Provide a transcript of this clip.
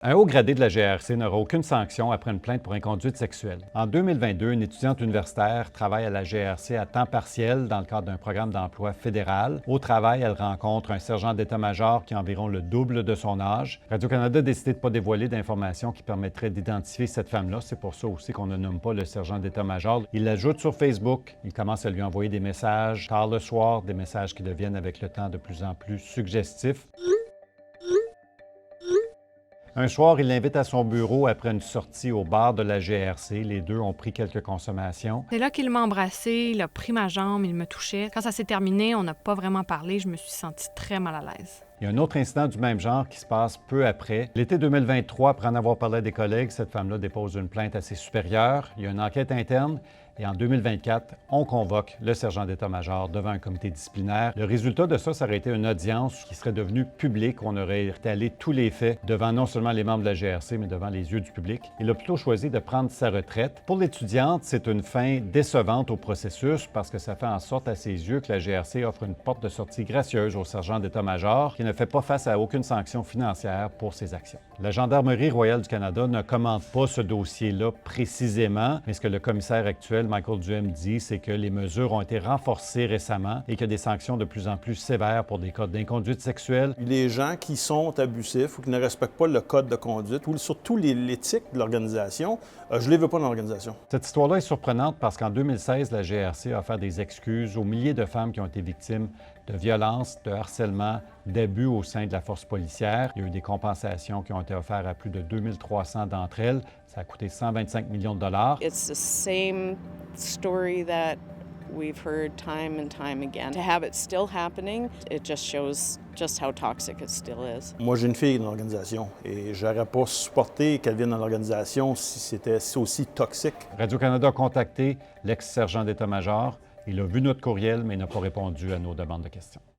Un haut gradé de la GRC n'aura aucune sanction après une plainte pour inconduite sexuelle. En 2022, une étudiante universitaire travaille à la GRC à temps partiel dans le cadre d'un programme d'emploi fédéral. Au travail, elle rencontre un sergent d'état-major qui a environ le double de son âge. Radio-Canada a décidé de ne pas dévoiler d'informations qui permettraient d'identifier cette femme-là. C'est pour ça aussi qu'on ne nomme pas le sergent d'état-major. Il l'ajoute sur Facebook. Il commence à lui envoyer des messages tard le soir, des messages qui deviennent avec le temps de plus en plus suggestifs. Un soir, il l'invite à son bureau après une sortie au bar de la GRC. Les deux ont pris quelques consommations. C'est là qu'il m'a embrassée, il a pris ma jambe, il me touchait. Quand ça s'est terminé, on n'a pas vraiment parlé, je me suis sentie très mal à l'aise. Il y a un autre incident du même genre qui se passe peu après. L'été 2023, après en avoir parlé à des collègues, cette femme-là dépose une plainte à ses supérieurs. Il y a une enquête interne et en 2024, on convoque le sergent d'état-major devant un comité disciplinaire. Le résultat de ça aurait été une audience qui serait devenue publique. On aurait étalé tous les faits devant non seulement les membres de la GRC, mais devant les yeux du public. Il a plutôt choisi de prendre sa retraite. Pour l'étudiante, c'est une fin décevante au processus parce que ça fait en sorte à ses yeux que la GRC offre une porte de sortie gracieuse au sergent d'état-major qui ne fait pas face à aucune sanction financière pour ses actions. La Gendarmerie royale du Canada ne commente pas ce dossier-là précisément, mais ce que le commissaire actuel, Michael Duhem, dit, c'est que les mesures ont été renforcées récemment et qu'il y a des sanctions de plus en plus sévères pour des cas d'inconduite sexuelle. Les gens qui sont abusifs ou qui ne respectent pas le code de conduite ou surtout l'éthique de l'organisation, je ne les veux pas dans l'organisation. Cette histoire-là est surprenante parce qu'en 2016, la GRC a offert des excuses aux milliers de femmes qui ont été victimes de violences, de harcèlement, d'abus au sein de la force policière. Il y a eu des compensations qui ont été offertes à plus de 2300 d'entre elles. Ça a coûté 125 millions de dollars. It's the same story that we've heard time and time again. To have it still happening, it just shows just how toxic it still is. Moi, j'ai une fille dans l'organisation et je n'aurais pas supporté qu'elle vienne dans l'organisation si c'était aussi toxique. Radio-Canada a contacté l'ex-sergent d'état-major. Il a vu notre courriel, mais il n'a pas répondu à nos demandes de questions.